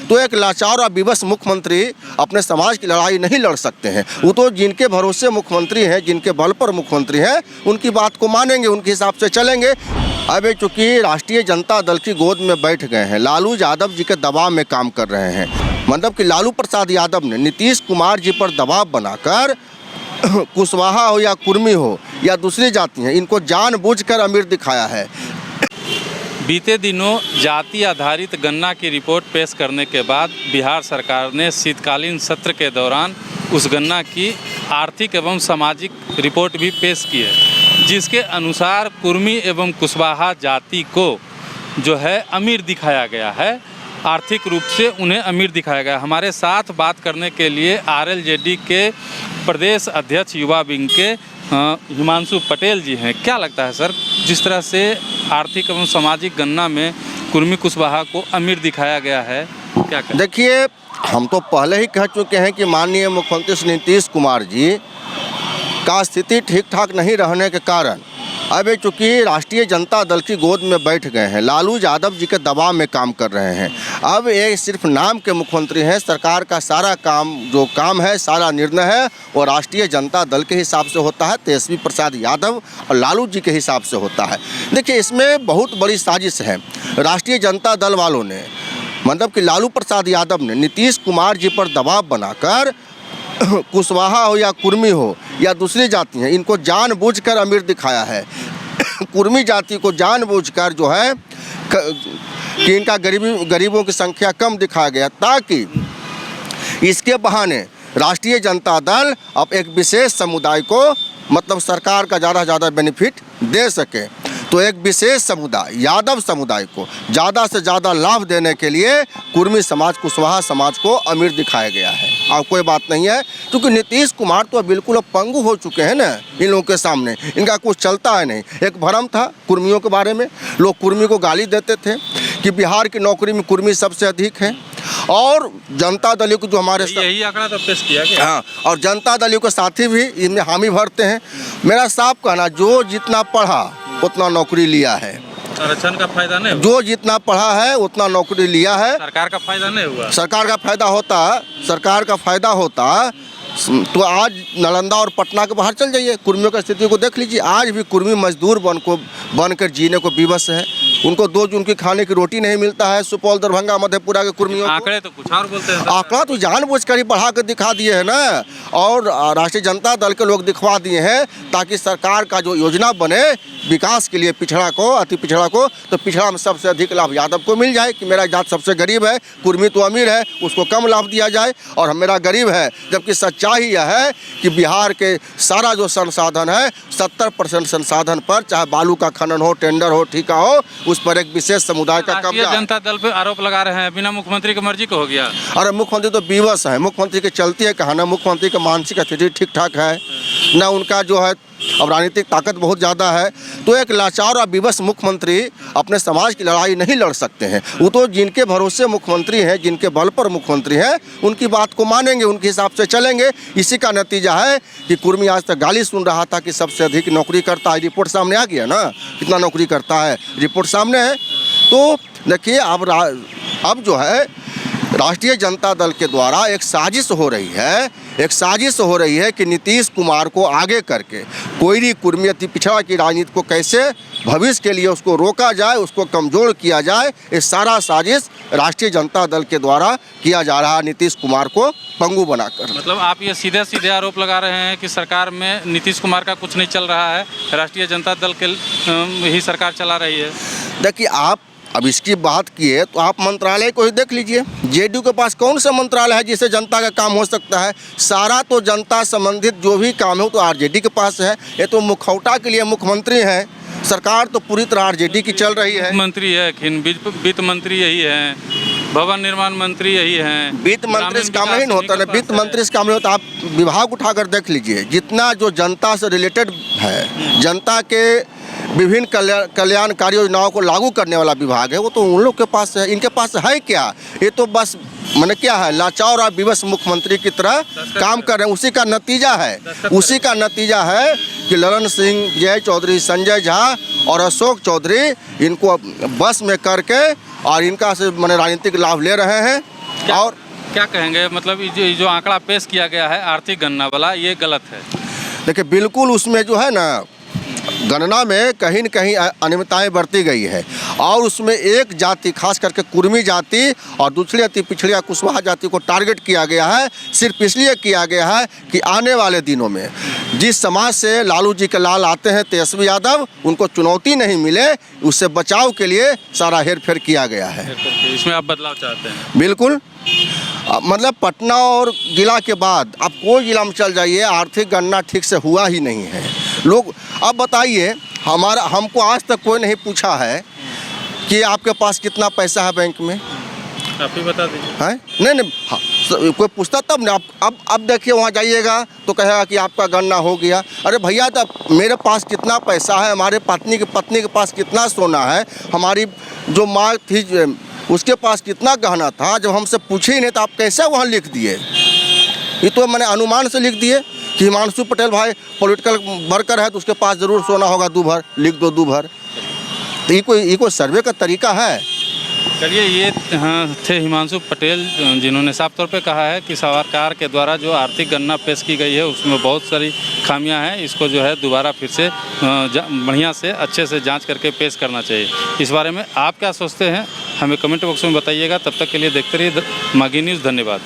तो एक लाचार और विवश मुख्यमंत्री अपने समाज की लड़ाई नहीं लड़ सकते हैं। वो तो जिनके भरोसे मुख्यमंत्री हैं, जिनके बल पर मुख्यमंत्री हैं, उनकी बात को मानेंगे, उनके हिसाब से चलेंगे। अब चूँकि राष्ट्रीय जनता दल की गोद में बैठ गए हैं, लालू यादव जी के दबाव में काम कर रहे हैं। मतलब कि लालू प्रसाद यादव ने नीतीश कुमार जी पर दबाव बनाकर कुशवाहा हो या कुर्मी हो या दूसरी जाति हैं, इनको जानबूझकर अमीर दिखाया है। बीते दिनों जाति आधारित गन्ना की रिपोर्ट पेश करने के बाद बिहार सरकार ने शीतकालीन सत्र के दौरान उस गन्ना की आर्थिक एवं सामाजिक रिपोर्ट भी पेश की है, जिसके अनुसार कुर्मी एवं कुशवाहा जाति को जो है अमीर दिखाया गया है, आर्थिक रूप से उन्हें अमीर दिखाया गया। हमारे साथ बात करने के लिए आरएलजेडी के प्रदेश अध्यक्ष युवा विंग के हिमांशु पटेल जी हैं। क्या लगता है सर, जिस तरह से आर्थिक एवं सामाजिक गन्ना में कुर्मी कुशवाहा को अमीर दिखाया गया है, क्या कहें? देखिए, हम तो पहले ही कह चुके हैं कि माननीय मुख्यमंत्री श्री नीतीश कुमार जी का स्थिति ठीक ठाक नहीं रहने के कारण अब चूँकि राष्ट्रीय जनता दल की गोद में बैठ गए हैं, लालू यादव जी के दबाव में काम कर रहे हैं। अब ये सिर्फ नाम के मुख्यमंत्री हैं, सरकार का सारा काम है, सारा निर्णय है वो राष्ट्रीय जनता दल के हिसाब से होता है, तेजस्वी प्रसाद यादव और लालू जी के हिसाब से होता है। देखिए, इसमें बहुत बड़ी साजिश है। राष्ट्रीय जनता दल वालों ने, मतलब कि लालू प्रसाद यादव ने नीतीश कुमार जी पर दबाव बनाकर कुशवाहा हो या कुर्मी हो या दूसरी जाति हैं, इनको जानबूझकर अमीर दिखाया है। कुर्मी जाति को जानबूझकर जो है कि इनका गरीबों की संख्या कम दिखाया गया, ताकि इसके बहाने राष्ट्रीय जनता दल अब एक विशेष समुदाय को, मतलब सरकार का ज़्यादा से ज़्यादा बेनिफिट दे सके। तो एक विशेष समुदाय, यादव समुदाय को ज़्यादा से ज़्यादा लाभ देने के लिए कुर्मी समाज, कुशवाहा समाज को अमीर दिखाया गया है। और कोई बात नहीं है, क्योंकि नीतीश कुमार तो बिल्कुल अब पंगु हो चुके हैं ना इन लोगों के सामने, इनका कुछ चलता है नहीं। एक भ्रम था कुर्मियों के बारे में, लोग कुर्मी को गाली देते थे कि बिहार की नौकरी में कुर्मी सबसे अधिक है, और जनता दल को जो हमारे यही आंकड़ा तो पेश किया गया। हाँ, और जनता दल के साथी भी इनमें हामी भरते हैं। मेरा साफ कहना, जो जितना पढ़ा उतना नौकरी लिया है, आरक्षण का फायदा नहीं हुआ। जो जितना पढ़ा है उतना नौकरी लिया है, सरकार का फायदा नहीं हुआ। सरकार का फायदा होता तो आज नालंदा और पटना के बाहर चल जाइए, कुर्मियों की स्थिति को देख लीजिए। आज भी कुर्मी मजदूर बनकर जीने को विवश है, उनको 2 जून की खाने की रोटी नहीं मिलता है। सुपौल, दरभंगा, मधेपुरा के कुर्मियों आंकड़े तो कुछ और बोलते हैं। आंकड़ा तो जानबूझकर ही बढ़ा कर दिखा दिए हैं ना, और राष्ट्रीय जनता दल के लोग दिखवा दिए हैं, ताकि सरकार का जो योजना बने विकास के लिए पिछड़ा को, अति पिछड़ा को, तो पिछड़ा में सबसे अधिक लाभ यादव को मिल जाए कि मेरा जात सबसे गरीब है, कुर्मी तो अमीर है, उसको कम लाभ दिया जाए, और मेरा गरीब है। जबकि सच्चाई यह है कि बिहार के सारा जो संसाधन है, 70% संसाधन पर, चाहे बालू का खनन हो, टेंडर हो, ठेका हो, उस पर एक विशेष समुदाय का कब्जा। जनता दल पे आरोप लगा रहे हैं बिना मुख्यमंत्री की मर्जी को हो गया। अरे मुख्यमंत्री तो विवश है, मुख्यमंत्री के चलती है कहा, मुख्यमंत्री का मानसिक स्थिति ठीक ठाक है ना, उनका जो है अब राजनीतिक ताकत बहुत ज़्यादा है। तो एक लाचार और विवश मुख्यमंत्री अपने समाज की लड़ाई नहीं लड़ सकते हैं। वो तो जिनके भरोसे मुख्यमंत्री हैं, जिनके बल पर मुख्यमंत्री हैं, उनकी बात को मानेंगे, उनके हिसाब से चलेंगे। इसी का नतीजा है कि कुर्मी आज तक गाली सुन रहा था कि सबसे अधिक नौकरी करता है। रिपोर्ट सामने आ गया ना, कितना नौकरी करता है, रिपोर्ट सामने है। तो देखिए, अब जो है राष्ट्रीय जनता दल के द्वारा एक साजिश हो रही है कि नीतीश कुमार को आगे करके कोई कुर्मी अति पिछड़ा की राजनीति को कैसे भविष्य के लिए उसको रोका जाए, उसको कमज़ोर किया जाए। ये सारा साजिश राष्ट्रीय जनता दल के द्वारा किया जा रहा है, नीतीश कुमार को पंगु बनाकर। मतलब आप ये सीधे आरोप लगा रहे हैं कि सरकार में नीतीश कुमार का कुछ नहीं चल रहा है, राष्ट्रीय जनता दल के ही सरकार चला रही है। देखिए, आप अब इसकी बात किए तो आप मंत्रालय को ही देख लीजिए। जेडीयू के पास कौन सा मंत्रालय है जिससे जनता का काम हो सकता है? सारा तो जनता संबंधित जो भी काम है तो आरजेडी के पास है। ये तो मुखौटा के लिए मुख्यमंत्री हैं, सरकार तो पूरी तरह आरजेडी की चल रही है। मंत्री है, वित्त मंत्री यही है, भवन निर्माण मंत्री यही हैं। वित्त मंत्री इस काम नहीं होता ना, वित्त मंत्री इस काम नहीं होता। आप विभाग उठाकर देख लीजिए, जितना जो जनता से रिलेटेड है, जनता के विभिन्न कल्याणकारी योजनाओं को लागू करने वाला विभाग है, वो तो उन लोग के पास है। इनके पास है क्या? ये तो बस मैंने क्या है, लाचार और विवश मुख्यमंत्री की तरह काम कर रहे हैं। उसी का नतीजा है कि ललन सिंह, जय चौधरी, संजय झा और अशोक चौधरी इनको बस में करके और इनका से मैंने राजनीतिक लाभ ले रहे हैं। और क्या कहेंगे, मतलब ये जो आंकड़ा पेश किया गया है आर्थिक गणना वाला, ये गलत है? देखिए बिल्कुल उसमें जो है ना गणना में कहीं न कहीं अनियमितताएं बरती गई है और उसमें एक जाति खास करके कुर्मी जाति और दूसरी अति पिछड़ी या कुशवाहा जाति को टारगेट किया गया है। सिर्फ इसलिए किया गया है कि आने वाले दिनों में जिस समाज से लालू जी के लाल आते हैं तेजस्वी यादव, उनको चुनौती नहीं मिले, उससे बचाव के लिए सारा हेरफेर किया गया है। इसमें आप बदलाव चाहते हैं? बिल्कुल। मतलब पटना और जिला के बाद आप कोई जिला में चल जाइए, आर्थिक गणना ठीक से हुआ ही नहीं है। लोग अब बताइए, हमको आज तक कोई नहीं पूछा है कि आपके पास कितना पैसा है बैंक में, आप ही बता दीजिए। हैं? नहीं हाँ, कोई पूछता तब ना। अब देखिए वहाँ जाइएगा तो कहेगा कि आपका गणना हो गया। अरे भैया, तब मेरे पास कितना पैसा है, हमारे पत्नी के पास कितना सोना है, हमारी जो माँ थी उसके पास कितना गहना था, जब हमसे पूछे ही नहीं तो आप कैसे वहाँ लिख दिए? ये तो मैंने अनुमान से लिख दिए कि हिमांशु पटेल भाई पॉलिटिकल वर्कर है तो उसके पास ज़रूर सोना होगा, दो भर लिख दो, दो भर। तो ये कोई सर्वे का तरीका है? चलिए, ये थे हिमांशु पटेल, जिन्होंने साफ तौर पे कहा है कि सरकार के द्वारा जो आर्थिक गणना पेश की गई है उसमें बहुत सारी खामियां हैं। इसको जो है दोबारा फिर से बढ़िया से अच्छे से जांच करके पेश करना चाहिए। इस बारे में आप क्या सोचते हैं, हमें कमेंट बॉक्स में बताइएगा। तब तक के लिए देखते रहिए मागी न्यूज़। धन्यवाद।